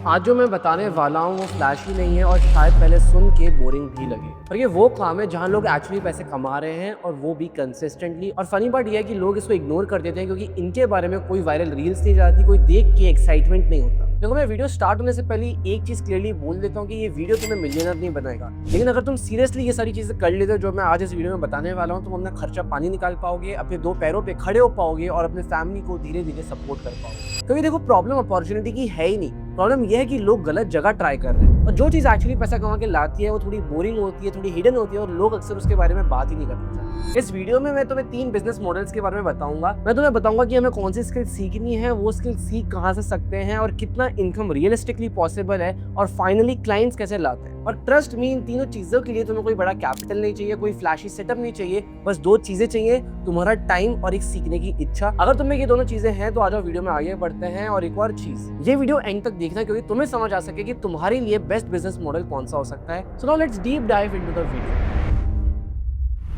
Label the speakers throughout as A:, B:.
A: आज जो मैं बताने वाला हूँ वो फ्लैशी नहीं है और शायद पहले सुन के बोरिंग भी लगे, पर ये वो काम है जहाँ लोग एक्चुअली पैसे कमा रहे हैं और वो भी कंसिस्टेंटली। और फनी बात ये है कि लोग इसको इग्नोर कर देते हैं क्योंकि इनके बारे में कोई वायरल रील्स नहीं जाती, कोई देख के एक्साइटमेंट नहीं होता। देखो, मैं वीडियो स्टार्ट होने से पहले एक चीज क्लियरली बोल देता हूँ कि ये वीडियो तुम्हें मिलियनर नहीं बनाएगा, लेकिन अगर तुम सीरियसली ये सारी चीजें कर लेते हो जो मैं आज इस वीडियो में बताने वाला हूँ, तुम अपना खर्चा पानी निकाल पाओगे, अपने दो पैरों पे खड़े हो पाओगे और अपने फैमिली को धीरे धीरे सपोर्ट कर पाओगे। क्योंकि देखो, प्रॉब्लम अपॉर्चुनिटी की है ही नहीं, प्रॉब्लम यह है कि लोग गलत जगह ट्राई कर रहे हैं और जो चीज़ एक्चुअली पैसा कमा के लाती है वो थोड़ी बोरिंग होती है, थोड़ी हिडन होती है और लोग अक्सर उसके बारे में बात ही नहीं करते। इस वीडियो में मैं तुम्हें 3 बिजनेस मॉडल्स के बारे में बताऊंगा। मैं तुम्हें बताऊंगा कि हमें कौन सी स्किल सीखनी है, वो स्किल सीख कहाँ से सकते हैं और कितना इनकम रियलिस्टिकली पॉसिबल है, और फाइनली क्लाइंट्स कैसे लाते हैं। और ट्रस्ट मी, इन तीनों चीज़ों के लिए तुम्हें कोई बड़ा कैपिटल नहीं चाहिए, कोई फ्लैशी सेटअप नहीं चाहिए, बस 2 चीज़ें चाहिए, तुम्हारा टाइम और एक सीखने की इच्छा। अगर तुम्हें ये दोनों चीज़ें हैं तो आ जाओ, वीडियो में आगे बढ़ते हैं। और एक और चीज़, ये वीडियो एंड तक देखना क्योंकि तुम्हें समझ आ सके कि तुम्हारे लिए बेस्ट बिजनेस मॉडल कौन सा हो सकता है। So now let's deep dive into the video.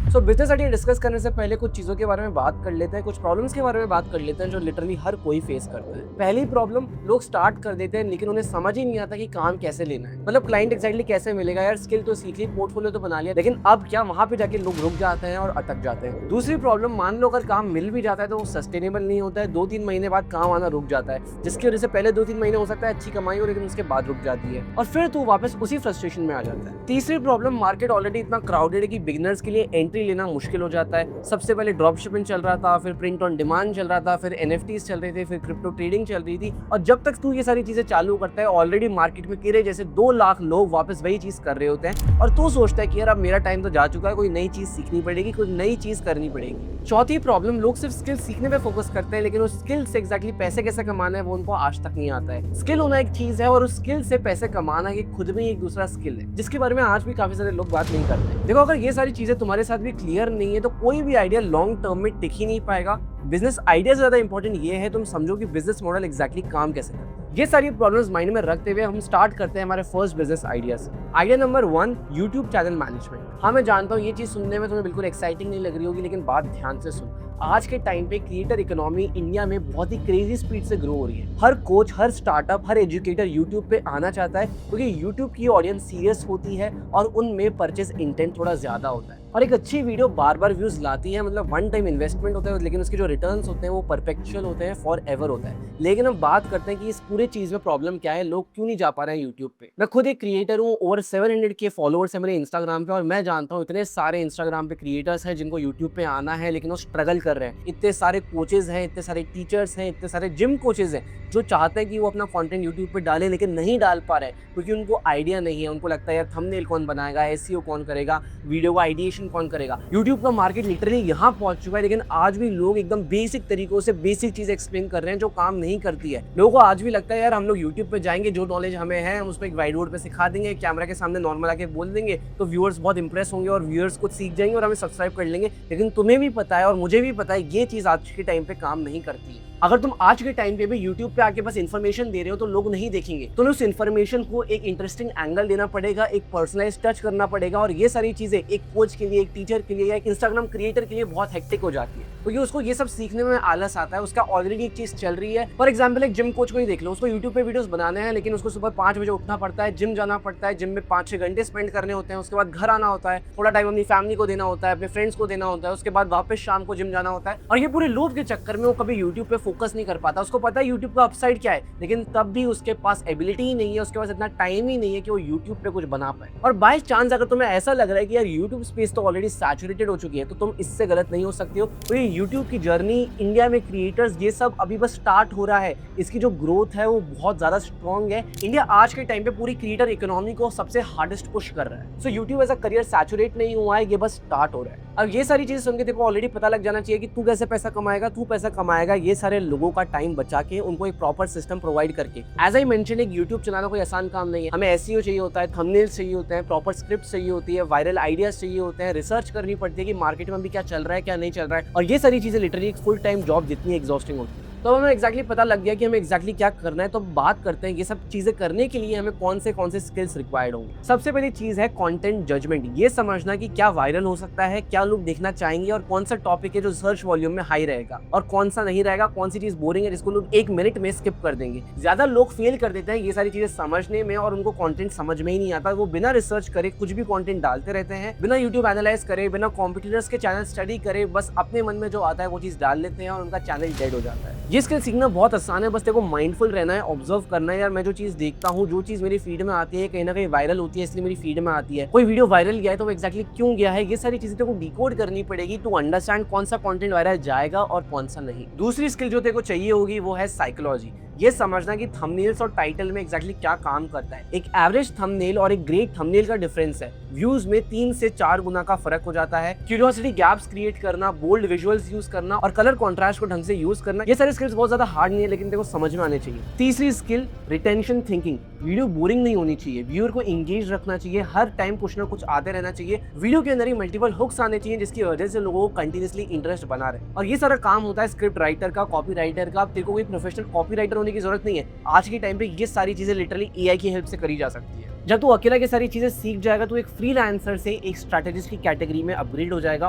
A: So business idea discuss करने से पहले कुछ चीज़ों के बारे में बात कर लेते हैं, कुछ प्रॉब्लम्स के बारे में बात कर लेते हैं जो लिटरली हर कोई फेस करता है। पहली प्रॉब्लम, लोग स्टार्ट कर देते हैं लेकिन उन्हें समझ ही नहीं आता कि काम कैसे लेना है। मतलब क्लाइंट एक्जैक्टली कैसे मिलेगा, यार स्किल तो सीख ली, पोर्टफोलियो तो बना लिया, लेकिन अब क्या, वहां पे जाके लोग रुक जाते हैं और अटक जाते हैं। दूसरी प्रॉब्लम, मान लो अगर काम मिल भी जाता है तो वो सस्टेनेबल नहीं होता है, 2-3 महीने बाद काम आना रुक जाता है, जिसकी वजह से पहले 2-3 महीने हो सकता है अच्छी कमाई हो, लेकिन उसके बाद रुक जाती है और फिर तू वापस उसी फ्रस्ट्रेशन में आ जाता है। तीसरी प्रॉब्लम, मार्केट ऑलरेडी इतना क्राउडेड है कि बिगिनर्स के लिए एंट्री लेना मुश्किल हो जाता है। सबसे पहले ड्रॉप शिपिंग चल रहा था, फिर प्रिंट ऑन डिमांड चल रहा था, फिर NFTs चल रहे थे, फिर क्रिप्टो ट्रेडिंग चल रही थी, और जब तक तू ये सारी चीजें चालू करता है, ऑलरेडी मार्केट में तेरे जैसे 2 लाख लोग वापस वही चीज कर रहे होते हैं और तू सोचता है कि यार अब मेरा टाइम तो जा चुका है, कोई नई चीज सीखनी पड़ेगी, कोई नई चीज करनी पड़ेगी। चौथी प्रॉब्लम, लोग सिर्फ स्किल सीखने पे फोकस करते हैं, लेकिन उस स्किल से एक्जैक्टली पैसे कैसे कमाना है वो उनको आज तक नहीं आता है। स्किल होना एक चीज है और उस स्किल से पैसे कमाना ये खुद में एक दूसरा स्किल है, जिसके बारे में आज भी काफी सारे लोग बात नहीं करते। देखो, अगर ये सारी चीजें तुम्हारे साथ भी क्लियर नहीं है तो कोई भी आइडिया लॉन्ग टर्म में टिक ही नहीं पाएगा। बिजनेस आइडिया से ज्यादा इंपॉर्टेंट ये है तुम समझो कि बिजनेस मॉडल एक्जैक्टली काम कैसे करता है। ये सारी प्रॉब्लम्स माइंड में रखते हुए हम स्टार्ट करते हैं हमारे फर्स्ट बिजनेस आइडिया से। Idea number 1, YouTube channel management. हाँ, मैं जानता हूँ ये चीज सुनने में तुम्हें बिल्कुल एक्साइटिंग नहीं लग रही होगी, लेकिन बात ध्यान से सुन। आज के टाइम पे क्रिएटर इकोनॉमी इंडिया में बहुत ही क्रेजी स्पीड से ग्रो हो रही है। हर कोच, हर स्टार्टअप, हर एजुकेटर यूट्यूब पे आना चाहता है क्योंकि यूट्यूब की ऑडियंस सीरियस होती है और उनमें परचेज इंटेंट थोड़ा ज्यादा होता है। और एक अच्छी वीडियो बार बार व्यूज लाती है, मतलब वन टाइम इन्वेस्टमेंट होता है, लेकिन उसके जो रिटर्न्स होते हैं वो परपेचुअल होते हैं, फॉर एवर होता है। लेकिन हम बात करते हैं कि इस पूरे चीज में प्रॉब्लम क्या है, लोग क्यों नहीं जा पा रहे हैं यूट्यूब पे। मैं खुद एक क्रिएटर हूँ, ओवर 700 के फॉलोअर्स है मेरे इंस्टाग्राम पे, और मैं जानता हूँ इतने सारे इंस्टाग्राम पे क्रिएटर्स हैं जिनको यूट्यूब पे आना है लेकिन वो स्ट्रगल कर रहे हैं। इतने सारे कोचेज हैं, इतने सारे टीचर्स हैं, इतने सारे जिम कोचेज हैं जो चाहते हैं कि वो अपना कंटेंट यूट्यूब पे डालें, लेकिन नहीं डाल पा रहे हैं क्योंकि उनको आइडिया नहीं है। उनको लगता है यार थंबनेल कौन बनाएगा, SEO कौन करेगा, वीडियो का आइडिएशन कौन करेगा। यूट्यूब का मार्केट लिटरली यहाँ पहुंच चुका है, लेकिन आज भी लोग एकदम बेसिक तरीकों से बेसिक चीज एक्सप्लेन कर रहे हैं जो काम नहीं करती है। लोगों को आज भी लगता है यार हम लोग यूट्यूब पे जाएंगे, जो नॉलेज हमें है हम उसको एक वाइट बोर्ड पे सिखा देंगे, कैमरा के सामने नॉर्मल आके बोल देंगे तो व्यूअर्स बहुत इंप्रेस होंगे और व्यूअर्स कुछ सीख जाएंगे और हमें सब्सक्राइब कर लेंगे। लेकिन तुम्हें भी पता है और मुझे भी पता है ये चीज आज के टाइम पे काम नहीं करती है। अगर तुम आज के टाइम पे भी YouTube पे आके बस इन्फॉर्मेशन दे रहे हो तो लोग नहीं देखेंगे। तुम्हें उस इन्फॉर्मेशन को एक इंटरेस्टिंग एंगल देना पड़ेगा, एक पर्सनलाइज टच करना पड़ेगा, और ये सारी चीजें एक कोच के लिए, एक टीचर के लिए या एक इंस्टाग्राम क्रिएटर के लिए बहुत हेक्टिक हो जाती है क्योंकि उसको ये सब सीखने में आलस आता है। उसका ऑलरेडी एक चीज चल रही है। फॉर एग्जाम्पल, एक जिम कोच को ही देख लो, उसको यूट्यूब पे वीडियोस बनाने हैं, लेकिन उसको सुबह 5 बजे उठना पड़ता है, जिम जाना पड़ता है, जिम में 5-6 घंटे स्पेंड करने होते हैं, उसके बाद घर आना होता है, थोड़ा टाइम अपनी फैमिली को देना होता है, अपने फ्रेंड्स को देना होता है, उसके बाद वापस शाम को जिम जाना होता है। और ये पूरे लोड के चक्कर में वो कभी यूट्यूब पे फोकस नहीं कर पाता। उसको पता है यूट्यूब का अपसाइड क्या है, लेकिन तब भी उसके पास एबिलिटी ही नहीं है, उसके पास इतना टाइम ही नहीं है कि वो यूट्यूब पे कुछ बना पाए। और बाय चांस अगर तुम्हें ऐसा लग रहा है कि यार यूट्यूब स्पेस तो ऑलरेडी सैचुरेटेड हो चुकी है, तो तुम इससे गलत नहीं हो सकते हो। तो ये यूट्यूब की जर्नी, इंडिया में क्रिएटर्स, ये सब अभी बस स्टार्ट हो रहा है। इसकी जो ग्रोथ है वो बहुत ज्यादा स्ट्रॉन्ग है। इंडिया आज के टाइम पे पूरी क्रिएटर इकोनॉमी को सबसे हार्डेस्ट पुश कर रहा है। So YouTube as a career saturate नहीं हुआ है, ये बस स्टार्ट हो रहा है। अब ये सारी चीजें सुन के देखो ऑलरेडी पता लग जाना चाहिए कि तू कैसे पैसा कमाएगा। तू पैसा कमाएगा ये सारे लोगों का टाइम बचा के, उनको एक प्रॉपर सिस्टम प्रोवाइड करके। एज आई मेंशन, एक यूट्यूब चलाना कोई आसान काम नहीं है। हमें SEO चाहिए होता है, थंबनेल्स चाहिए होते हैं, प्रॉपर स्क्रिप्ट चाहिए होती है, वायरल आइडियाज चाहिए होते हैं, रिसर्च करनी पड़ती है कि मार्केट में भी क्या चल रहा है, क्या नहीं चल रहा है, और ये सारी चीजें लिटरली एक फुल टाइम जॉब जितनी एग्जॉस्टिंग होती है। तो हमें एक्जैक्टली पता लग गया कि हमें एक्जैक्टली क्या करना है। तो बात करते हैं ये सब चीजें करने के लिए हमें कौन से स्किल्स रिक्वायर्ड होंगे। सबसे पहली चीज है कंटेंट जजमेंट, ये समझना कि क्या वायरल हो सकता है, क्या लोग देखना चाहेंगे और कौन सा टॉपिक है जो सर्च वॉल्यूम में हाई रहेगा और कौन सा नहीं रहेगा, कौन सी चीज बोरिंग है जिसको लोग 1 मिनट में स्किप कर देंगे। ज्यादा लोग फेल कर देते हैं ये सारी चीजें समझने में और उनको कंटेंट समझ में ही नहीं आता। वो बिना रिसर्च करे कुछ भी कंटेंट डालते रहते हैं, बिना यूट्यूब एनालाइज करे, बिना कॉम्पिटिटर्स के चैनल स्टडी करे, बस अपने मन में जो आता है वो चीज डाल लेते हैं और उनका चैनल डेड हो जाता है। ये स्किल सीखना बहुत आसान है, बस तेरे को माइंडफुल रहना है, ऑब्जर्व करना है। यार मैं जो चीज देखता हूँ, जो चीज मेरी फीड में आती है, कहीं ना कहीं वायरल होती है इसलिए मेरी फीड में आती है। कोई वीडियो वायरल गया है तो वो एक्जैक्टली क्यों गया है, ये सारी चीजें तेरे को डिकोड करनी पड़ेगी टू अंडरस्टैंड कौन सा कंटेंट वायरल जाएगा और कौन सा नहीं। दूसरी स्किल जो तेरे को चाहिए होगी वो है साइकोलॉजी, ये समझना कि थंबनेल्स और टाइटल में एक्जैक्टली क्या काम करता है। एक एवरेज थंबनेल और एक ग्रेट थंबनेल का डिफरेंस है, व्यूज में 3 से 4 गुना का फर्क हो जाता है। क्यूरियोसिटी गैप्स क्रिएट करना, बोल्ड विजुअल्स यूज करना और कलर कॉन्ट्रास्ट को ढंग से यूज करना, ये सारे स्किल्स बहुत ज्यादा हार्ड नहीं है लेकिन तेरे को समझ में आने चाहिए। तीसरी skill retention thinking, video boring नहीं होनी चाहिए, व्यूअर को एंगेज रखना चाहिए, हर टाइम कुछ ना कुछ आते रहना चाहिए, वीडियो के अंदर ही मल्टीपल हुक्स आने चाहिए जिसकी वजह से लोगों को कंटिन्यूअसली इंटरेस्ट बना रहे। और ये सारा काम होता है स्क्रिप्ट राइटर का, कॉपी राइटर का। तेरे को कोई प्रोफेशनल कॉपी राइटर होने की जरूरत नहीं है, आज के टाइम पे ये सारी चीजें लिटरली एआई की हेल्प से करी जा सकती है। जब तू अकेला ये सारी चीजें सीख जाएगा तो एक फ्रीलांसर से एक स्ट्रैटेजिस्ट की कैटेगरी में अपग्रेड हो जाएगा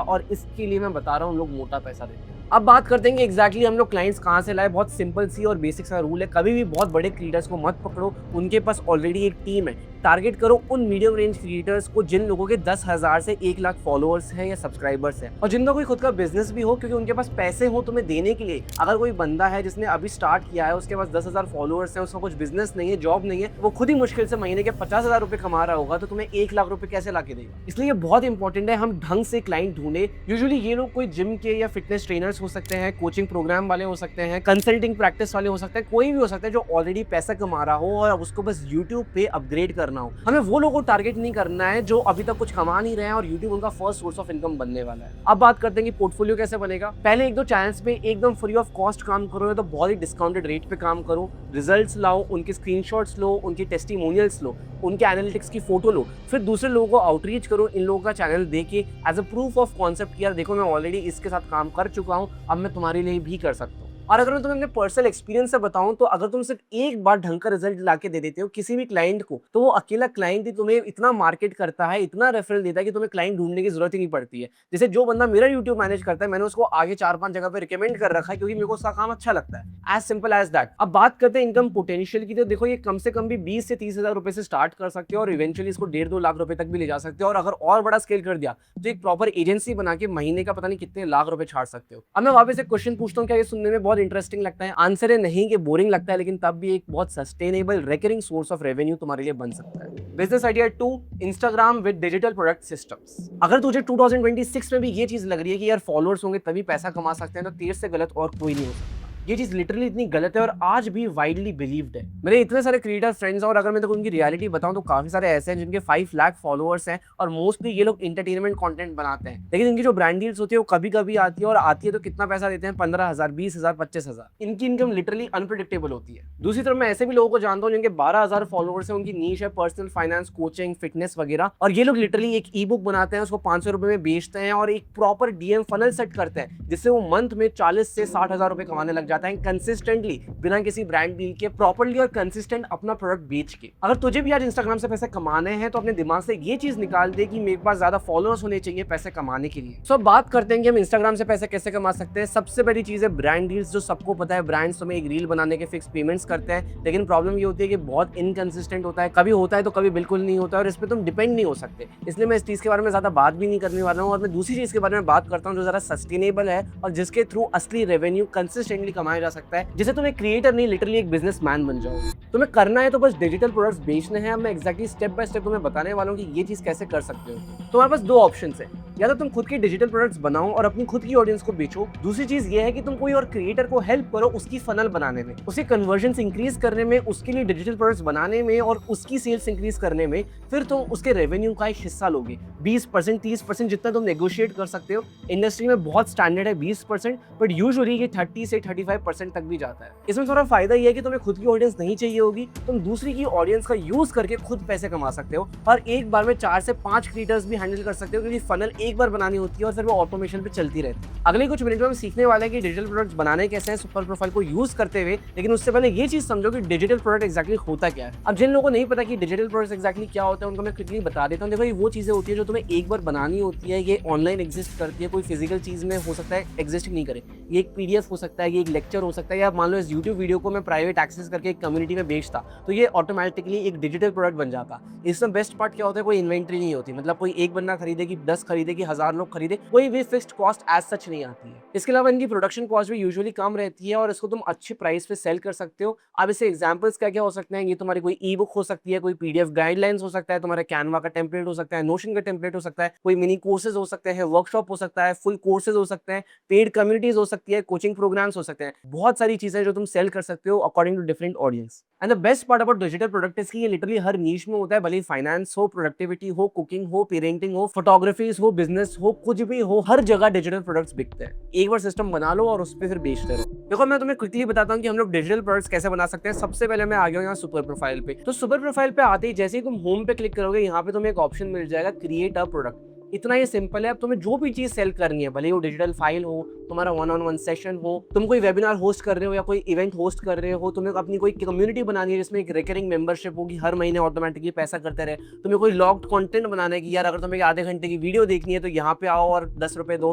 A: और इसके लिए मैं बता रहा हूँ लोग मोटा पैसा देते हैं। अब बात करते हैं कि एक्जैक्टली हम लोग क्लाइंट्स कहाँ से लाए। बहुत सिंपल सी और बेसिक सा रूल है, कभी भी बहुत बड़े क्रिएटर्स को मत पकड़ो, उनके पास ऑलरेडी एक टीम है। टारगेट करो उन मीडियम रेंज क्रिएटर्स को जिन लोगों के 10,000 से 1 लाख फॉलोअर्स हैं या सब्सक्राइबर्स हैं और जिनका कोई खुद का बिजनेस भी हो, क्योंकि उनके पास पैसे हो तुम्हें देने के लिए। अगर कोई बंदा है जिसने अभी स्टार्ट किया है, उसके पास 10,000 फॉलोअर्स हैं, उसका कुछ बिजनेस नहीं है, जॉब नहीं है, वो खुद ही मुश्किल से महीने के 50,000 रुपए कमा रहा होगा, तो तुम्हें 1 लाख रुपए कैसे ला के देगा। इसलिए ये बहुत इंपॉर्टेंट है हम ढंग से क्लाइंट ढूंढे। यूजुअली ये लोग कोई जिम के या फिटनेस ट्रेनर्स हो सकते हैं, कोचिंग प्रोग्राम वाले हो सकते हैं, कंसल्टिंग प्रैक्टिस वाले हो सकते हैं, कोई भी हो सकता है जो ऑलरेडी पैसा कमा रहा हो और उसको बस यूट्यूब पे अपग्रेड करना हो। हमें वो लोगों को टारगेट नहीं करना है जो अभी तक कुछ कमा नहीं रहे हैं और यूट्यूब उनका फर्स्ट सोर्स ऑफ इनकम बनने वाला है। अब बात करते हैं कि पोर्टफोलियो कैसे बनेगा। पहले 1-2 चैनल्स पे एकदम फ्री ऑफ कॉस्ट काम करो तो बहुत ही डिस्काउंटेड रेट पे काम करो, रिजल्ट्स लाओ, उनके स्क्रीनशॉट्स लो, उनके टेस्टिमोनियल्स लो, उनके एनालिटिक्स की फोटो लो, फिर दूसरे लोगों को आउटरीच करो इन लोगों का चैनल देके as a proof of concept कि यार देखो मैं ऑलरेडी इसके साथ काम कर चुका हूँ, अब मैं तुम्हारे लिए भी कर सकता हूँ। और अगर मैं तुम्हें अपने पर्सनल एक्सपीरियंस से बताऊं तो अगर तुम सिर्फ एक बार ढंग का रिजल्ट ला के दे देते हो किसी भी क्लाइंट को, तो वो अकेला क्लाइंट ही तुम्हें इतना मार्केट करता है, इतना रेफरल देता है कि तुम्हें क्लाइंट ढूंढने की जरूरत ही नहीं पड़ती है। जैसे जो बंदा मेरा यूट्यूब मैनेज करता है, मैंने उसको आगे 4-5 जगह पे रिकमेंड कर रखा है क्योंकि मेरे को उसका काम अच्छा लगता है। As simple as that. अब बात करते हैं इनकम पोटेंशियल की, तो देखो ये कम से कम भी 20 से 30,000 रुपए से स्टार्ट कर सकते हो और इवेंचुअली इसको 1.5-2 लाख रुपए तक भी ले जा सकते हो। और अगर और बड़ा स्केल कर दिया तो एक प्रॉपर एजेंसी बना के महीने का पता नहीं कितने लाख रुपए छाड़ सकते हो। अब मैं वापस एक क्वेश्चन पूछता हूँ, क्या ये सुनने में बहुत इंटरेस्टिंग लगता है? आंसर है नहीं, कि बोरिंग लगता है, लेकिन तब भी एक बहुत sustainable recurring source of revenue तुम्हारे लिए बन सकता है। Business idea 2, Instagram with digital product systems. अगर तुझे 2026 में भी ये चीज लग रही है कि यार फॉलोअर्स होंगे तभी पैसा कमा सकते हैं, तो तेरे से गलत और कोई नहीं हो सकता। ये चीज लिटरली इतनी गलत है और आज भी वाइडली बिलीव्ड है। मेरे इतने सारे क्रिएटर फ्रेंड्स हैं और अगर मैं तो उनकी रियलिटी बताऊं तो काफी सारे ऐसे हैं जिनके 5 लाख फॉलोअर्स हैं और मोस्टली ये लोग एंटरटेनमेंट कंटेंट बनाते हैं, लेकिन इनकी जो ब्रांड डील्स होती है वो कभी कभी आती है और आती है तो कितना पैसा देते हैं, 15,000, 20,000, 25,000। इनकी इनकम लिटरली अनप्रेडिक्टेबल होती है। दूसरी तरफ मैं ऐसे भी लोगों को जानता हूँ जिनके 12,000 फॉलोअर्स है, उनकी नीश है पर्सनल फाइनेंस, कोचिंग, फिटनेस वगैरह, और ये लोग लिटरली एक ई बुक बनाते हैं, उसको 500 रुपए में बेचते हैं और एक प्रॉपर डीएम फनल सेट करते हैं जिससे वो मंथ में 40 से 60,000 रुपए कमाने लग जाता है कंसिस्टेंट बिना किसी ब्रांड डील के, प्रॉपर्ली और कंसिस्टेंट अपना प्रोडक्ट बेच के। अगर तुझे भी आज इंस्टाग्राम से पैसे कमाने हैं तो अपने दिमाग से ये चीज निकाल दे कि मेरे पास ज्यादा फॉलोअर्स होने चाहिए पैसे कमाने के लिए। सो बात करते हैं कि हम इंस्टाग्राम से पैसे कैसे कमा सकते हैं। सबसे बड़ी चीज है ब्रांड डील्स। जो सबको पता है, ब्रांड्स तुम्हें एक रील बनाने के फिक्स पेमेंट्स करते हैं, लेकिन प्रॉब्लम ये होती है कि बहुत इनकंसिस्टेंट होता है, कभी होता है तो कभी बिल्कुल नहीं होता है और इस पर तुम डिपेंड नहीं हो सकते। इसलिए मैं इस चीज के बारे में ज्यादा बात भी नहीं करने वाला हूँ और मैं दूसरी चीज के बारे में बात करता हूँ जो जरा सस्टेनेबल है और जिसके थ्रू असली रेवेन्यू कंसिस्टेंटली कमाया जा सकता है, जिसे तुम्हें क्रिएटर लिटरली एक बिजनेसमैन बन जाओ। तुम्हें करना है तो बस डिजिटल प्रोडक्ट्स बेचने हैं। अब मैं एक्जैक्टली स्टेप बाय स्टेप तुम्हें बताने वाला हूं कि ये चीज कैसे कर सकते हो। तुम्हारे पास 2 ऑप्शंस है, या तो तुम खुद के डिजिटल प्रोडक्ट्स बनाओ और अपनी खुद की ऑडियंस को बेचो। दूसरी चीज ये है कि तुम कोई और क्रिएटर को हेल्प करो उसकी फनल बनाने में, उसके कन्वर्जन्स इंक्रीज करने में, उसके लिए डिजिटल प्रोडक्ट्स बनाने में और उसकी सेल्स इंक्रीज करने में। फिर तुम उसके रेवेन्यू का एक हिस्सा लोगे, 20%, 30% जितना तुम नेगोशिएट कर सकते हो। इंडस्ट्री में बहुत स्टैंडर्ड है 20%, बट यूजुअली ये 30 से 35% तक भी जाता है। इसमें थोड़ा फायदा ये है कि तुम्हें खुद की ऑडियंस नहीं चाहिए होगी, तुम दूसरी की ऑडियंस का यूज करके खुद पैसे कमा सकते हो और एक बार में 4 से 5 क्रिएटर्स भी हैंडल कर सकते हो, क्योंकि फनल एक बार बनानी होती है और फिर वो ऑटोमेशन पे चलती रहती है। अगले कुछ मिनट में हम सीखने वाले हैं कि डिजिटल प्रोडक्ट्स बनाने कैसे हैं सुपर प्रोफाइल को यूज करते हुए, लेकिन उससे पहले ये चीज समझो कि डिजिटल प्रोडक्ट एक्जैक्टली होता क्या है। अब जिन लोगों को नहीं पता कि डिजिटल प्रोडक्ट्स एक्जैक्टली क्या होता है उनको मैं क्विकली बता देता हूँ। देखो, ये वो चीजें होती है जो तुम्हें एक बार बनानी होती है, ये ऑनलाइन एग्जिस्ट करती है, कोई फिजिकल चीज में हो सकता है एग्जिस्ट नहीं करे। ये एक पीडीएफ हो सकता है, ये एक लेक्चर हो सकता है, या मान लो इस यूट्यूब वीडियो को मैं प्राइवेट एक्सेस करके एक कम्युनिटी में बेचता तो ये ऑटोमेटिकली एक डिजिटल प्रोडक्ट बन जाता। इसमें बेस्ट पार्ट क्या होता है, कोई इन्वेंट्री नहीं होती, मतलब कोई एक बंदा खरीदे कि 10 खरीदे कि 1000 लोग खरीदे, कोई भी फिक्स्ड कॉस्ट एज सच नहीं आती है। इसके अलावा इनकी प्रोडक्शन कॉस्ट भी यूजुअली कम रहती है और इसको तुम अच्छे प्राइस पे सेल कर सकते हो। अब इससे एग्जांपल्स क्या क्या हो सकते हैं, ये तुम्हारी कोई ई बुक हो सकती है, कोई पीडीएफ गाइडलाइंस हो सकता है, तुम्हारा कैनवा का टेम्पलेट हो सकता है, नोशन का टेम्पलेट हो सकता है, कोई मिनी कोर्सेज हो सकते हैं, वर्कशॉप हो सकता है, फुल कोर्सेज हो सकते हैं, पेड कम्युनिटीज हो सकती है, कोचिंग प्रोग्राम्स हो सकते हैं। बहुत सारी चीजें जो तुम सेल कर सकते हो according to different audience. And the best part about digital product is कि ये लिटरली हर नीश में होता है, भले फाइनेंस हो, प्रोडक्टिविटी हो, कुकिंग हो, पेरेंटिंग हो, फोटोग्राफीज हो, बिजनेस हो, कुछ भी हो, हर जगह डिजिटल प्रोडक्ट्स बिकते हैं। एक बार सिस्टम बना लो और उस पर फिर बेचते रहो। देखो, मैं तुम्हें क्विकली बताता हूँ कि हम लोग डिजिटल प्रोडक्ट्स कैसे बना सकते हैं। सबसे पहले मैं आ गया हूँ यहाँ सुपर प्रोफाइल पे। तो सुपर प्रोफाइल पे आते ही जैसे ही तुम होम पे क्लिक करोगे, यहाँ पे तुम्हें एक ऑप्शन मिल जाएगा क्रिएट अ प्रोडक्ट। इतना ही सिंपल है। अब तुम्हें जो भी चीज सेल करनी है, भले वो डिजिटल फाइल हो, तुम्हारा 1-on-1 सेशन हो, तुम कोई वेबिनार होस्ट कर रहे हो या कोई इवेंट होस्ट कर रहे हो, तुम्हें अपनी कोई कम्युनिटी बनानी है जिसमें एक रिकरिंग मेंबरशिप होगी, हर महीने ऑटोमेटिकली पैसा करते रहे, तुम्हें कोई लॉक्ड कंटेंट बनाना है कि यार अगर तुम्हें आधे घंटे की वीडियो देखनी है तो यहाँ पे आओ और 10 रुपए दो,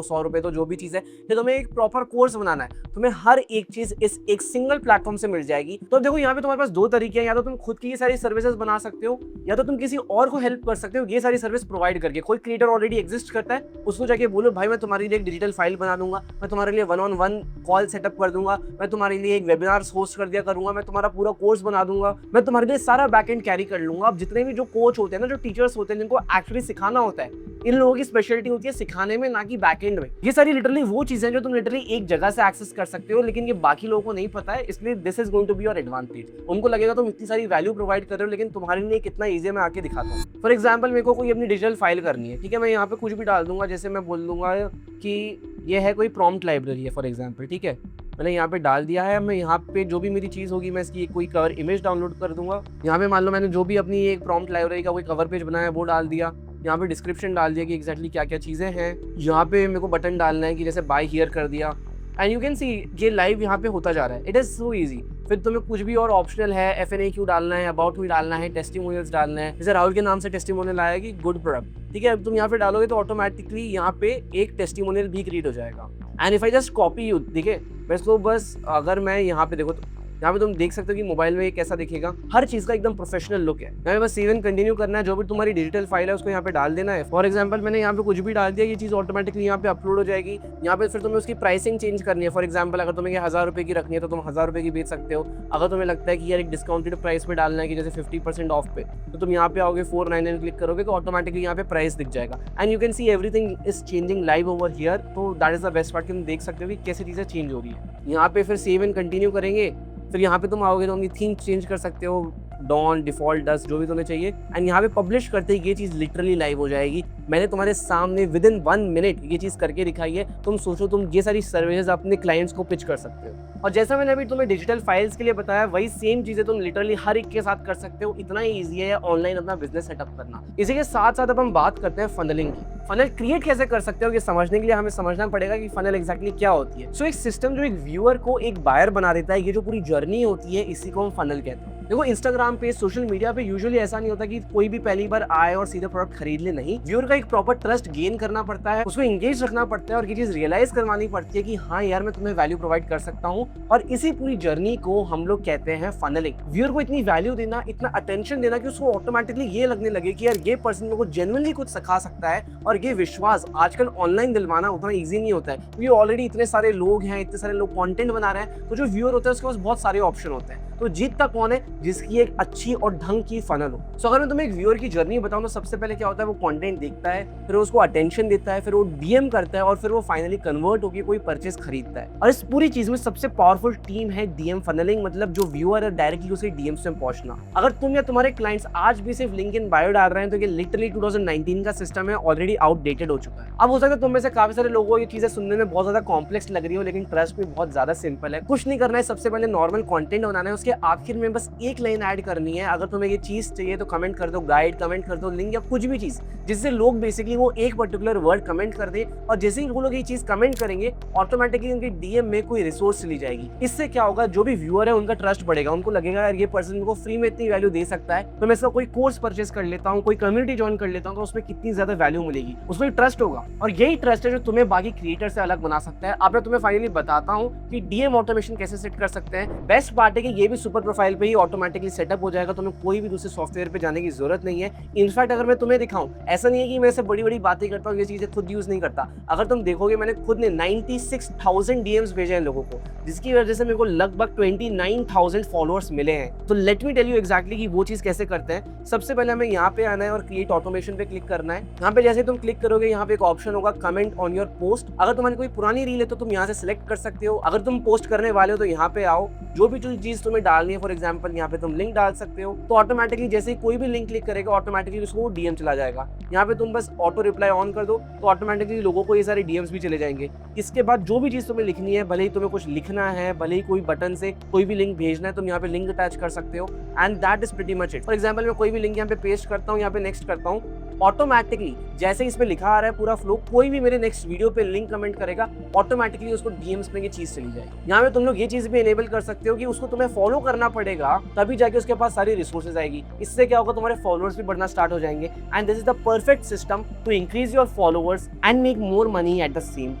A: 100 रुपए, तो जो भी चीज़ है, फिर तुम्हें एक प्रॉपर कोर्स बनाना है, तुम्हें हर एक चीज इस एक सिंगल प्लेटफॉर्म से मिल जाएगी। तो देखो, यहाँ पे तुम्हारे पास दो तरीके हैं, या तो तुम खुद की ये सारी सर्विसेज बना सकते हो, या तो तुम किसी और को हेल्प कर सकते हो ये सारी सर्विस प्रोवाइड करके। कोई क्रिएटर ऑलरेडी एग्जिस्ट करता है, उसको जाके बोलो भाई मैं तुम्हारे लिए एक डिजिटल फाइल बना दूंगा, मैं तुम्हारे लिए 1-on-1 कॉल सेटअप कर दूंगा, मैं तुम्हारे लिए एक वेबिनार होस्ट कर दिया करूंगा, मैं तुम्हारा पूरा कोर्स बना दूंगा, मैं तुम्हारे लिए सारा बैकएंड कैरी कर लूंगा। अब जितने भी जो कोच होते हैं ना, जो टीचर्स होते हैं, जिनको एक्चुअली सिखाना होता है, इन लोगों की स्पेशलिटी होती है सिखाने में, ना कि बैकएंड में। ये सारी लिटरली वो चीजें जो तुम लिटरली एक जगह से एक्सेस कर सकते हो, लेकिन ये बाकी लोगों को नहीं पता है, इसलिए this is going to be your advantage. उनको लगेगा तुम इतनी सारी वैल्यू प्रोवाइड कर रहे हो, लेकिन तुम्हारे लिए कितना ईजी है मैं आके दिखाता हूँ। फॉर एग्जाम्पल, मेरे को कोई अपनी डिजिटल फाइल करनी है, ठीक है, मैं यहाँ पे कुछ भी डाल दूंगा, जैसे मैं बोल दूंगा कि ये है कोई प्रॉम्प्ट लाइब्रेरी है फॉर एग्जांपल, ठीक है, मैंने यहाँ पे डाल दिया है। मैं यहाँ पे जो भी मेरी चीज़ होगी, मैं इसकी कोई कवर इमेज डाउनलोड कर दूंगा। यहाँ पे मान लो मैंने जो भी अपनी एक प्रॉम्प्ट लाइब्रेरी का कोई कवर पेज बनाया है वो डाल दिया। यहाँ पे डिस्क्रिप्शन डाल दिया कि एग्जैक्टली क्या क्या चीज़ें हैं। यहाँ पे मेरे को बटन डालना है कि जैसे बाय हियर कर दिया, एंड यू कैन सी ये लाइव यहाँ पे होता जा रहा है। It is so easy. फिर तुम्हें कुछ भी और ऑप्शनल है, FAQ डालना है, अबाउट मी डालना है, टेस्टिमोनियल्स डालना है। जैसे राहुल के नाम से टेस्टिमोनियल आया कि गुड प्रोडक्ट, ठीक है, अब तुम यहाँ पे डालोगे तो ऑटोमेटिकली यहाँ पे एक टेस्टिमोनियल भी क्रिएट हो जाएगा। And if I just copy you, देखिए बस अगर मैं यहाँ पे देखो तो यहाँ पे तुम देख सकते हो कि मोबाइल में ये कैसा दिखेगा, हर चीज़ का एकदम प्रोफेशनल लुक है। यहाँ पे बस सेव एंड कंटिन्यू करना है, जो भी तुम्हारी डिजिटल फाइल है उसको यहाँ पे डाल देना है। फॉर एग्जांपल, मैंने यहाँ पे कुछ भी डाल दिया, ये चीज़ ऑटोमेटिकली यहाँ पे अपलोड हो जाएगी। यहाँ पे फिर तुम्हें उसकी प्राइसिंग चेंज करनी है। फॉर एग्जाम्पल, अगर तुम्हें 1000 रुपये की रखनी है तो तुम 1000 रुपये की बेच सकते हो। अगर तुम्हें लगता है कि यार एक डिस्काउंटेड प्राइस पे डालना है कि जैसे 50% ऑफ पे, तो तुम यहाँ पे आओगे 499 क्लिक करोगे तो ऑटोमेटिकली यहाँ पे प्राइस दिख जाएगा। And you can see everything is changing live over here. तो that is the best part कि तुम देख सकते हो कि कैसे चीज़ें चेंज हो रही है। यहाँ पे फिर सेव एंड कंटिन्यू करेंगे, फिर यहाँ पे तुम आओगे तो अपनी थीम चेंज कर सकते हो, डॉन, डिफॉल्ट, डस्ट, जो भी तुम्हें चाहिए। एंड यहाँ पे पब्लिश करते ही ये चीज़ लिटरली लाइव हो जाएगी। मैंने तुम्हारे सामने विद इन 1 मिनट ये चीज़ करके दिखाई है। तुम सोचो, तुम ये सारी सर्विसेज अपने क्लाइंट्स को पिच कर सकते हो। और जैसा मैंने अभी तुम्हें डिजिटल फाइल्स के लिए बताया, वही सेम चीज़ें तुम लिटरली हर एक के साथ कर सकते हो। इतना ही ईजी है ऑनलाइन अपना बिजनेस सेटअप करना। इसी के साथ साथ अब हम बात करते हैं फनलिंग की। फनल क्रिएट कैसे कर सकते हो, ये समझने के लिए हमें समझना पड़ेगा कि फनल एग्जैक्टली क्या होती है। सो एक सिस्टम जो एक व्यूअर को एक बायर बना देता है, ये जो पूरी जर्नी होती है, इसी को हम फनल कहते हैं। देखो, इंस्टाग्राम पे, सोशल मीडिया पे यूजुअली ऐसा नहीं होता कि कोई भी पहली बार आए और सीधे प्रोडक्ट खरीद ले। नहीं, व्यूअर का एक प्रॉपर ट्रस्ट गेन करना पड़ता है, उसको एंगेज रखना पड़ता है और ये चीज रियलाइज करवानी पड़ती है कि हाँ यार, मैं तुम्हें वैल्यू प्रोवाइड कर सकता हूँ। और इसी पूरी जर्नी को हम लोग कहते हैं फनलिंग। व्यूअर को इतनी वैल्यू देना, इतना अटेंशन देना कि उसको ऑटोमेटिकली ये लगने लगे कि यार ये पर्सन मेरे को जेन्युइनली कुछ सिखा सकता है। और ये विश्वास आजकल ऑनलाइन दिलवाना उतना ईजी नहीं होता है, क्योंकि ऑलरेडी इतने सारे लोग हैं, इतने सारे लोग कंटेंट बना रहे हैं। तो जो व्यूअर होता है उसके पास बहुत सारे ऑप्शन होते हैं। तो जीतता कौन है? जिसकी एक अच्छी और ढंग की फनल हो। सो अगर मैं तुम्हें एक व्यूअर की जर्नी बताऊं तो सबसे पहले क्या होता है, वो कंटेंट देखता है, फिर उसको अटेंशन देता है, फिर वो डीएम करता है और फिर वो फाइनली कन्वर्ट होकर कोई परचेज खरीदता है। और इस पूरी चीज में सबसे पावरफुल टीम है डीएम फनलिंग, मतलब जो व्यूअर है डायरेक्टली उसे डीएम्स में पहुंचना। अगर तुम या तुम्हारे क्लाइंट्स आज भी सिर्फ लिंक इन बायो डाल रहे हैं तो ये लिटरली 2019 का सिस्टम है, ऑलरेडी आउटडेटेड हो चुका है। अब हो सकता है तुम में से काफी सारे लोगों को ये चीजें सुनने में बहुत ज्यादा कॉम्प्लेक्स लग रही हो, लेकिन ट्रस्ट में बहुत ज्यादा सिंपल है। कुछ नहीं करना है, सबसे पहले नॉर्मल कंटेंट बनाना है, उसके आखिर में बस एक लाइन ऐड करनी है, अगर तुम्हें ये चीज चाहिए तो कमेंट कर दो, गाइड कमेंट कर दो, लिंक या कुछ भी चीज, जिससे लोग बेसिकली वो एक पर्टिकुलर वर्ड कमेंट कर दे, और जैसे ही वो लोग ये चीज कमेंट करेंगे ऑटोमेटिकली उनके डीएम में कोई रिसोर्स चली जाएगी। इससे क्या होगा, जो भी व्यूअर है उनका ट्रस्ट बढ़ेगा, उनको लगेगा यार ये पर्सन को फ्री में इतनी वैल्यू दे सकता है, तो मैं इसका कोई कोर्स परचेस कर लेता हूँ, कोई कम्युनिटी ज्वाइन कर लेता हूँ, तो उसमें कितनी ज्यादा वैल्यू मिलेगी, उसमें ट्रस्ट होगा। और यही ट्रस्ट है जो तुम्हें बाकी क्रिएटर से अलग बना सकता है। अब मैं तुम्हें फाइनली बताता हूँ कि डीएम ऑटोमेशन कैसे सेट कर सकते हैं। बेस्ट पार्ट है कि ये भी सुपर प्रोफाइल पे ही ऑटोमेटिकली सेटअप हो जाएगा, तुम्हें कोई भी दूसरे सॉफ्टवेयर पे जाने की जरूरत नहीं है। इनफैक्ट अगर मैं तुम्हें दिखाऊं, ऐसा नहीं है कि मैं ऐसे बड़ी बड़ी बातें करता हूँ, ये चीजें खुद यूज नहीं करता। अगर तुम देखोगे मैंने खुद ने 96,000 डीएम्स भेजे हैं लोगों को, जिसकी वजह से मेरे को लगभग 29,000 फॉलोअर्स मिले हैं। तो let me tell you exactly कि वो चीज कैसे करते हैं। सबसे पहले हमें यहाँ पे आना है और क्रिएट ऑटोमेशन पे क्लिक करना है। यहाँ पे जैसे तुम क्लिक करोगे, यहाँ पे एक ऑप्शन होगा कमेंट ऑन योर पोस्ट। अगर तुम्हारी कोई पुरानी रील है तो तुम यहाँ से सिलेक्ट कर सकते हो। अगर तुम पोस्ट करने वाले हो तो यहाँ पे आओ, जो भी चीज तुम्हें डालनी है, फॉर एग्जाम्पल यहाँ पे तुम लिंक डाल सकते हो, तो ऑटोमेटिकली जैसे ही कोई भी लिंक क्लिक करेगा ऑटोमेटिकली उसको डीएम चला जाएगा। यहाँ पे तुम बस ऑटो रिप्लाई ऑन कर दो तो ऑटोमेटिकली लोगों को ये सारे डीएम्स भी चले जाएंगे। इसके बाद जो भी चीज तुम्हें लिखनी है, भले ही तुम्हें कुछ लिखना है, भले ही कोई बटन से कोई भी लिंक भेजना है, तुम यहाँ पे लिंक अटैच कर सकते हो, and that is pretty much it. For example मैं कोई भी लिंक यहाँ पे पेस्ट करता हूँ, यहाँ पे नेक्स्ट करता हूँ, ऑटोमेटिकली जैसे इसमें लिखा आ रहा है पूरा फ्लो, कोई भी मेरे नेक्स्ट वीडियो पे लिंक कमेंट करेगा ऑटोमेटिकली उसको डीएम्स में ये चीज चली जाएगी। यहाँ पे तुम लोग ये चीज भी एनेबल कर सकते हो कि उसको तुम्हें फॉलो करना पड़ेगा, तभी जाके उसके पास सारी रिसोर्सेज आएगी। इससे क्या होगा, तुम्हारे फॉलोअर्स भी बढ़ना स्टार्ट हो जाएंगे, and this is the perfect system to increase your followers and make more money at the same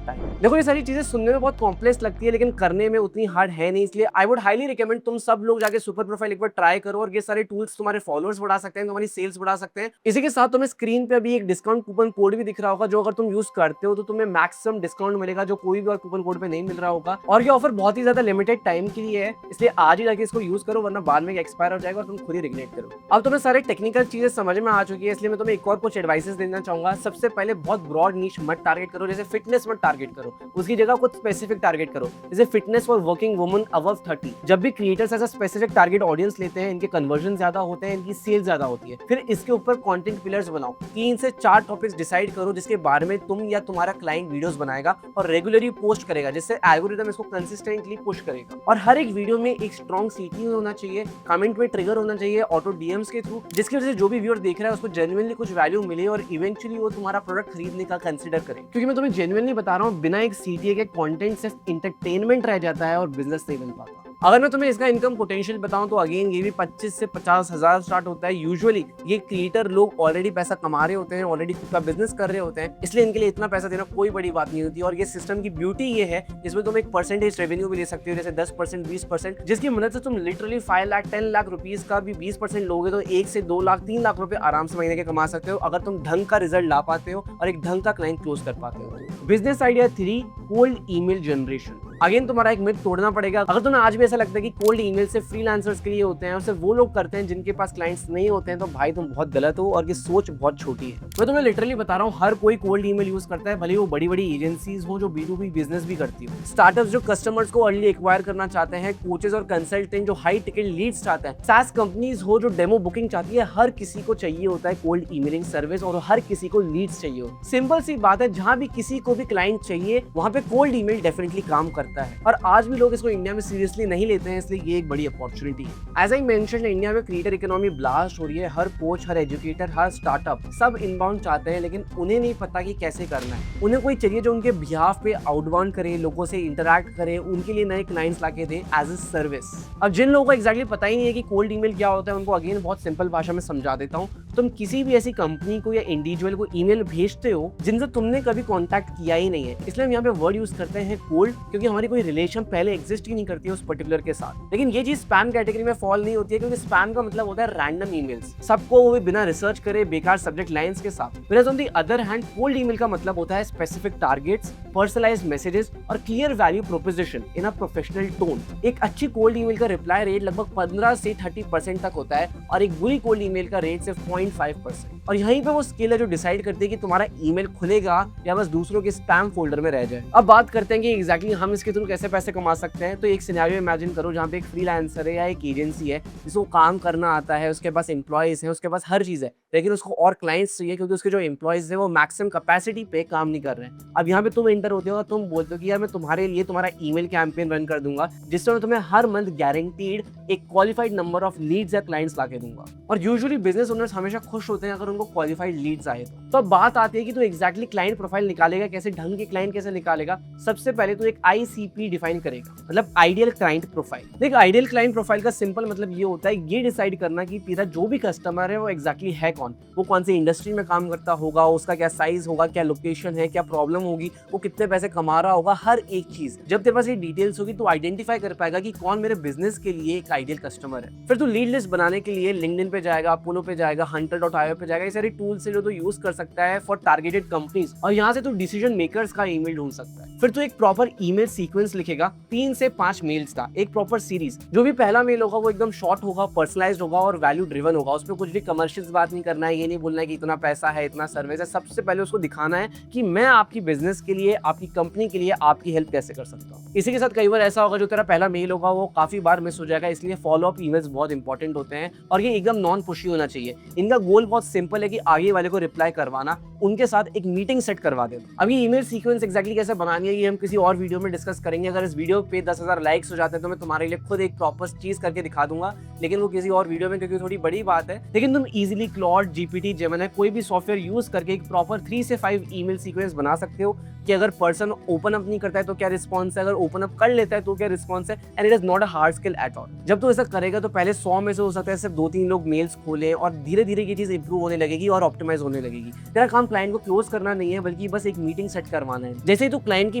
A: time. देखो ये सारी चीजें सुनने में बहुत कॉम्प्लेक्स लगती है, लेकिन करने में उतनी हार्ड है नहीं, इसलिए आई वुड हाईली रिकमेंड तुम सब लोग जाके सुपर प्रोफाइल एक बार ट्राई करो, और ये सारे टूल्स तुम्हारे फॉलोअर्स बढ़ा सकते हैं, तुम्हारी सेल्स बढ़ा सकते हैं। इसी के साथ तुम्हें स्क्रीन पे अभी एक डिस्काउंट कूपन कोड भी दिख रहा होगा, जो अगर तुम यूज करते हो तो तुम्हें मैक्सिमम डिस्काउंट मिलेगा, जो कोई भी और कूपन कोड पे नहीं मिल रहा होगा। और ये ऑफर बहुत ही ज्यादा लिमिटेड टाइम के लिए है, इसलिए आज ही जाके इसको यूज करो, वरना बाद में एक्सपायर हो जाएगा और तुम खुद ही रिग्रेट करो। अब तुम्हें सारे टेक्निकल चीजें समझ में आ चुकी है, इसलिए मैं तुम्हें एक और कुछ एडवाइसेस देना चाहूंगा। सबसे पहले बहुत ब्रॉड नीश मत टारगेट करो, जैसे फिटनेस मत टारगेट करो, उसकी जगह कुछ स्पेसिफिक टारगेट करो, जैसे fitness for working woman above 30। जब भी क्रिएटर्स ऐसा स्पेसिफिक टारगेट ऑडियंस लेते हैं, इनके कन्वर्जन ज्यादा होते हैं, इनकी सेल ज्यादा होती है। फिर इसके ऊपर कंटेंट पिलर्स बनाओ, 3 से 4 टॉपिक्स डिसाइड करो जिसके बारे में तुम या तुम्हारा क्लाइंट वीडियोस बनाएगा और रेगुलरली पोस्ट करेगा, जिससे एल्गोरिथम इसको कंसिस्टेंटली पुश करेगा। और हर एक वीडियो में एक स्ट्रॉन्ग सीटी होना चाहिए, कमेंट में ट्रिगर होना चाहिए ऑटो डीएम्स के थ्रू, जिसकी वजह से जो भी व्यूअर देख रहा है उसको जेन्युइनली कुछ वैल्यू मिले और इवेंचुअली वो तुम्हारा प्रोडक्ट खरीदने का कंसीडर करे। क्योंकि मैं तुम्हें जेन्युइनली बता रहा हूँ, बिना एक सीटी के कंटेंट सिर्फ इंटरटेनमेंट रह जाता है और बिजनेस नहीं बन पाता। अगर मैं तुम्हें इसका इनकम पोटेंशियल बताऊं तो अगेन ये भी 25 से 50 हजार स्टार्ट होता है। यूजुअली ये क्रिएटर लोग ऑलरेडी पैसा कमा रहे होते हैं, ऑलरेडी खुद का बिजनेस कर रहे होते हैं, इसलिए इनके लिए इतना पैसा देना कोई बड़ी बात नहीं होती। और ये सिस्टम की ब्यूटी ये है, इसमें तुम एक परसेंटेज रेवेन्यू भी ले सकते हो, जैसे 10%, 20%, जिसकी मदद से तुम लिटरली 5 लाख 10 लाख रुपीज का भी 20% लोगे तो 1 से 2 लाख 3 लाख रुपए आराम से महीने के कमा सकते हो, अगर तुम ढंग का रिजल्ट ला पाते हो और एक ढंग का क्लाइंट क्लोज कर पाते हो। Business idea 3, cold email generation. Again तुम्हारा एक मिथ तोड़ना पड़ेगा। अगर तुम्हें आज भी ऐसा लगता है कि कोल्ड ईमेल सिर्फ फ्रीलांसर्स के लिए होते हैं और सिर्फ वो लोग करते हैं जिनके पास क्लाइंट्स नहीं होते हैं, तो भाई तुम बहुत गलत हो और ये सोच बहुत छोटी है। मैं तुम्हें लिटरली बता रहा हूँ, हर कोई कोल्ड ईमेल यूज करता है, भले वो बड़ी बड़ी एजेंसीज हो जो B2B बिजनेस भी करती हो, स्टार्टअप्स जो कस्टमर्स को अर्ली एक्वायर करना चाहते हैं, कोचेस और कंसल्टेंट जो हाई टिकट लीड्स चाहते हैं, SaaS कंपनीज हो जो डेमो बुकिंग चाहती है, हर किसी को चाहिए होता है कोल्ड ईमेलिंग सर्विस और हर किसी को लीड्स चाहिए हो। सिंपल सी बात है, जहां भी किसी को भी क्लाइंट चाहिए वहां पे कोल्ड ईमेल डेफिनेटली काम करता है। और आज भी लोग इसको इंडिया में सीरियसली नहीं लेते हैं, इसलिए ये एक बड़ी अपॉर्चुनिटी है। एज आई मेंशन, इंडिया में क्रिएटर इकोनॉमी ब्लास्ट हो रही है। हर कोच, हर एजुकेटर, हर स्टार्टअप सब इनबाउंड चाहते हैं, लेकिन उन्हें नहीं पता कि कैसे करना है। उन्हें कोई चाहिए जो उनके बिहाफ पे आउटबाउंड करे, लोगों से इंटरैक्ट करे, उनके लिए नए क्लाइंट्स लाके दे एज ए सर्विस। अब जिन लोगों को एक्जैक्टली पता ही नहीं है कि कोल्ड ईमेल क्या होता है, उनको अगेन बहुत सिंपल भाषा में समझा देता हूँ। तुम किसी भी ऐसी कंपनी को या इंडिविजुअल को ईमेल भेजते हो जिनसे तुमने कभी कॉन्टैक्ट किया ही नहीं है, इसलिए हम यहाँ पे वर्ड यूज करते हैं कोल्ड, क्योंकि हमारी कोई रिलेशन पहले एग्जिस्ट ही नहीं करती है उस पर्टिकुलर के साथ। लेकिन ये चीज स्पैम कैटेगरी में फॉल नहीं होती है, क्योंकि स्पैम का मतलब होता है रैंडम ईमेल्स, सबको वो बिना रिसर्च करे बेकार सब्जेक्ट लाइंस के साथ। Whereas on the other hand, cold email का मतलब होता है स्पेसिफिक टारगेट्स, पर्सनलाइज्ड मैसेजेस और clear value proposition in a professional tone. एक अच्छी कोल्ड ईमेल का रिप्लाई रेट लगभग 15 से 30% तक होता है और एक बुरी कोल्ड ईमेल का रेट सिर्फ 0.5%। और यहीं पे वो स्किल है जो डिसाइड करती है कि तुम्हारा ईमेल खुलेगा या बस दूसरों के स्पैम फोल्डर में रह जाए। अब बात करते हैं कि एग्जैक्टली हम इसके थ्रू कैसे पैसे कमा सकते हैं। तो एक सिनेरियो इमेजिन करो जहाँ पे एक फ्रीलांसर है या एक एजेंसी है जिसको काम करना आता है, उसके पास एम्प्लॉयज हैं, उसके पास हर चीज़ है, लेकिन उसको और क्लाइंट्स चाहिए क्योंकि उसके जो एम्प्लॉयज है वो मैक्सिमम कैपेसिटी पे काम नहीं कर रहे हैं। अब यहाँ पे तुम एंटर होते हो और तुम बोलते हो कि यार मैं तुम्हारे लिए तुम्हारा ईमेल कैंपेन रन कर दूंगा जिससे मैं तुम्हें हर मंथ गारंटीड एक क्वालिफाइड नंबर ऑफ लीड्स या क्लाइंट्स ला के दूंगा। और यूजुअली बिजनेस ओनर्स हमेशा खुश होते हैं अगर उनको क्वालिफाइड लीड्स आए तो अब बात आती है कि तू एग्जैक्टली क्लाइंट प्रोफाइल निकालेगा कैसे, ढंग के क्लाइंट कैसे निकालेगा। सबसे पहले तो एक ICP डिफाइन करेगा, मतलब आइडियल क्लाइंट प्रोफाइल। देख, आइडियल क्लाइंट प्रोफाइल का सिंपल मतलब ये होता है ये डिसाइड करना कि तेरा जो भी कस्टमर है वो एग्जैक्टली है कौन, वो कौन सी इंडस्ट्री में काम करता होगा, उसका क्या साइज होगा, क्या लोकेशन है, क्या प्रॉब्लम होगी, वो कितने पैसे कमा रहा होगा, हर एक चीज। जब तेरे पास ये डिटेल्स होगी तो आइडेंटिफाई कर पाएगा कि कौन मेरे बिजनेस के लिए एक आइडियल कस्टमर है। फिर तू लीड लिस्ट बनाने के लिए लिंक्डइन पे जाएगा, अपोलो पे जाएगा, hunter.io पे जाएगा। ये सारे टूल्स है जो तू यूज कर सकता है फॉर टारगेटेड कंपनीज और यहाँ से तू डिसीजन मेकर्स का ईमेल ढूंढ सकता है। फिर तू एक प्रॉपर ईमेल सीक्वेंस लिखेगा 3 से 5 मेल्स का, एक प्रॉपर सीरीज। जो भी पहला मेल होगा वो एकदम शॉर्ट होगा, पर्सनलाइज्ड होगा और वैल्यू ड्रिवन होगा। उसमें कुछ भी कमर्शियल्स बात नहीं करना है, ये नहीं बोलना है कि इतना पैसा है, इतना सर्विस है। सबसे पहले उसको दिखाना है कि मैं आपकी बिजनेस के लिए, आपकी कंपनी के लिए आपकी हेल्प कैसे कर सकता हूँ। इसी के साथ कई बार ऐसा होगा जो तेरा पहला मेल होगा वो काफी बार मिस हो जाएगा, इसलिए फॉलो अप ईमेल्स बहुत इंपॉर्टेंट होते हैं और ये एकदम नॉन पुशी होना चाहिए। इनका गोल बहुत सिंपल है कि आगे वाले को रिप्लाई करवाना, उनके साथ एक मीटिंग सेट करवा देना। अब ये ईमेल सीक्वेंस एग्जैक्टली कैसे बनानी है ये हम किसी और वीडियो में डिस्कस करेंगे। अगर इस वीडियो पे 10,000 लाइक्स हो जाते हैं तो मैं तुम्हारे लिए खुद एक प्रॉपर चीज करके दिखा दूंगा, लेकिन वो किसी और वीडियो में क्योंकि थोड़ी बड़ी बात है। लेकिन तुम इजीली क्लॉड, GPT, जेमिनी कोई भी सॉफ्टवेयर यूज करके एक प्रॉपर 3 से 5 ईमेल सीक्वेंस बना सकते हो कि अगर पर्सन ओपन अप नहीं करता है तो क्या रिस्पॉन्स है, अगर ओपन अप कर लेता है तो क्या रिस्पॉन्स है। And it is not a hard skill at all. जब तो ऐसा करेगा तो पहले 100 में से हो सकता है सिर्फ 2-3 लोग मेल्स खोलें और धीरे धीरे ये चीज इंप्रूव होने लगेगी और ऑप्टिमाइज होने लगेगी। तेरा काम क्लाइंट को क्लोज करना नहीं है बल्कि बस एक मीटिंग सेट करवाना है। जैसे ही तू क्लाइंट की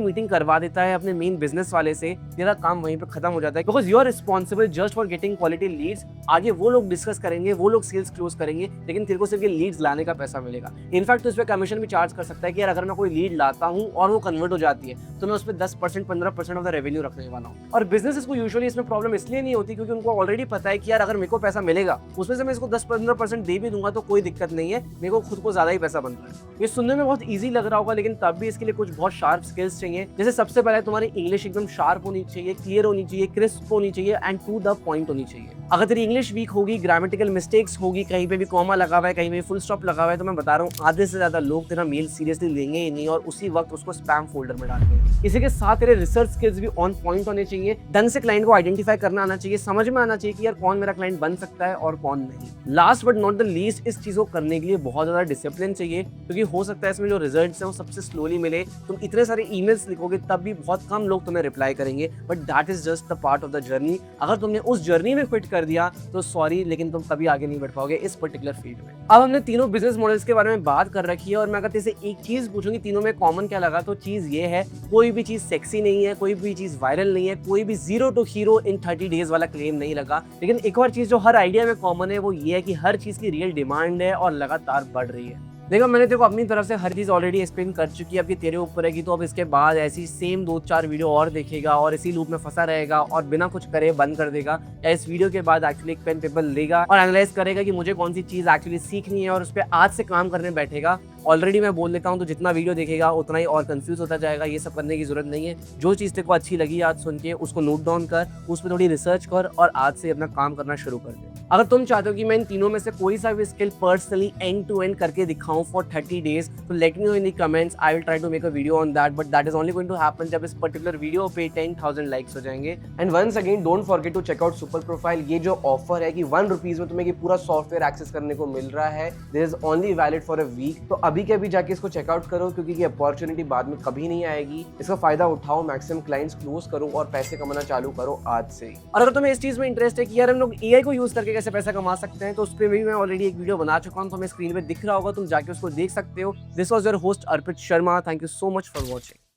A: मीटिंग करवा देता है अपने मेन बिजनेस वाले से, तेरा काम वहीं पे खत्म हो जाता है because you are responsible just for getting quality leads. आगे वो लोग डिस्कस करेंगे, वो लोग सेल्स क्लोज करेंगे, लेकिन तेरे को सिर्फ ये लीड्स लाने का पैसा मिलेगा। इनफैक्ट तो इस पे कमीशन भी चार्ज कर सकता है कि यार अगर मैं कोई लीड लाता हूँ और वो कन्वर्ट हो जाती है तो मैं उस पर 10%, 15% ऑफ द रेवेन्यू रखने वाला हूँ। और बिजनेसेस को यूजुअली इसमें प्रॉब्लम इसलिए नहीं होती क्योंकि उनको ऑलरेडी पता है कि यार अगर मेरे को पैसा मिलेगा उसमें से मैं इसको 10-15% दे भी दूंगा तो कोई दिक्कत नहीं है, मेरे को खुद को ज्यादा ही पैसा बन रहा है। ये सुनने में बहुत ईजी लग रहा होगा लेकिन तब भी इसके लिए कुछ बहुत शार्प स्किल्स चाहिए। जैसे सबसे पहले तुम्हारी इंग्लिश एकदम शार्प होनी चाहिए, क्लियर होनी चाहिए, क्रिस्प होनी चाहिए एंड टू द पॉइंट होनी चाहिए। अगर तेरी इंग्लिश वीक होगी, ग्रामेटिकल मिस्टेक्स होगी, कहीं पे भी कॉमा लगा हुआ है, कहीं पे फुल स्टॉप लगा हुआ है, तो मैं बता रहा हूँ आधे से ज्यादा लोग तेरा मेल सीरियसली लेंगे ही नहीं और उसी वक्त उसको स्पैम फोल्डर में डाल देंगे। इसी के साथ तेरे रिसर्च स्किल्स भी ऑन पॉइंट होने चाहिए, ढंग से क्लाइंट को आइडेंटिफाई करना आना चाहिए, समझ में आना चाहिए कि यार कौन मेरा क्लाइंट बन सकता है और कौन नहीं। Last but not the least, इस चीज को करने के लिए बहुत ज्यादा डिसिप्लिन चाहिए क्योंकि हो सकता है इसमें जो रिजल्ट्स हैं वो सबसे स्लोली मिले। तुम इतने सारे ईमेल्स लिखोगे तब भी बहुत कम लोग तुम्हें रिप्लाई करेंगे, but that is just the part of the journey. अगर तुमने उस जर्नी में क्विट कर दिया तो सॉरी, लेकिन तुम कभी आगे नहीं बढ़ पाओगे इस पर्टिकुलर फील्ड में। अब हमने तीनों बिजनेस मॉडल्स के बारे में बात कर रखी है और मैं अगर तेरे से एक चीज पूछूंगी तीनों में कॉमन क्या लगा, तो चीज ये है कोई भी चीज सेक्सी नहीं है, कोई भी चीज वायरल नहीं है, कोई भी 0 to हीरो इन 30 डेज वाला क्लेम नहीं लगा। लेकिन एक और चीज जो हर आइडिया में कॉमन है वो ये है कि हर चीज की रियल डिमांड है और लगातार बढ़ रही है। देखो मैंने तेरे को अपनी तरफ से हर चीज़ ऑलरेडी एक्सप्लेन कर चुकी है, अब ये तेरे ऊपर है कि तो अब इसके बाद ऐसी सेम 2-4 वीडियो और देखेगा और इसी लूप में फंसा रहेगा और बिना कुछ करे बंद कर देगा, या इस वीडियो के बाद एक्चुअली एक पेन पेपर लेगा और एनालाइज करेगा कि मुझे कौन सी चीज़ एक्चुअली सीखनी है और उस पर आज से काम करने बैठेगा। ऑलरेडी मैं बोल देता हूँ तो जितना वीडियो देखेगा उतना ही और कंफ्यूज होता जाएगा। ये सब करने की जरूरत नहीं है। जो चीज़ तेरे को अच्छी लगी आज सुन के उसको नोट डाउन कर, उस पर थोड़ी रिसर्च कर और आज से अपना काम करना शुरू कर दे। अगर तुम चाहते हो कि मैं इन तीनों में से कोई सा भी skill personally end to end करके दिखाऊं फॉर 30 डेज, तो let me know in the comments. I will try to make a video on that, but that is only going to happen जब इस पर्टिकुलर वीडियो पे 10,000 likes हो जाएंगे। And once again don't forget to check out super profile. ये जो offer है कि 1 rupees में तुम्हें ये पूरा सॉफ्टवेयर एक्सेस करने को मिल रहा है, this is only valid for a week. तो अभी के अभी जाके इसको चेकआउट करो क्योंकि ये अपॉर्चुनिटी बाद में कभी नहीं आएगी। इसका फायदा उठाओ, मैक्सिमम क्लाइंट्स क्लोज करो और पैसे कमाना चालू करो आज से ही। और अगर तुम्हें इस चीज में इंटरेस्ट है कि यार हम लोग एआई को यूज करके कैसे पैसा कमा सकते हैं, तो उस पर भी मैं ऑलरेडी एक वीडियो बना चुका हूँ, तो हमें स्क्रीन पे दिख रहा होगा, तुम जाके उसको देख सकते हो। This was your host Arpit Sharma. Thank you so much for watching.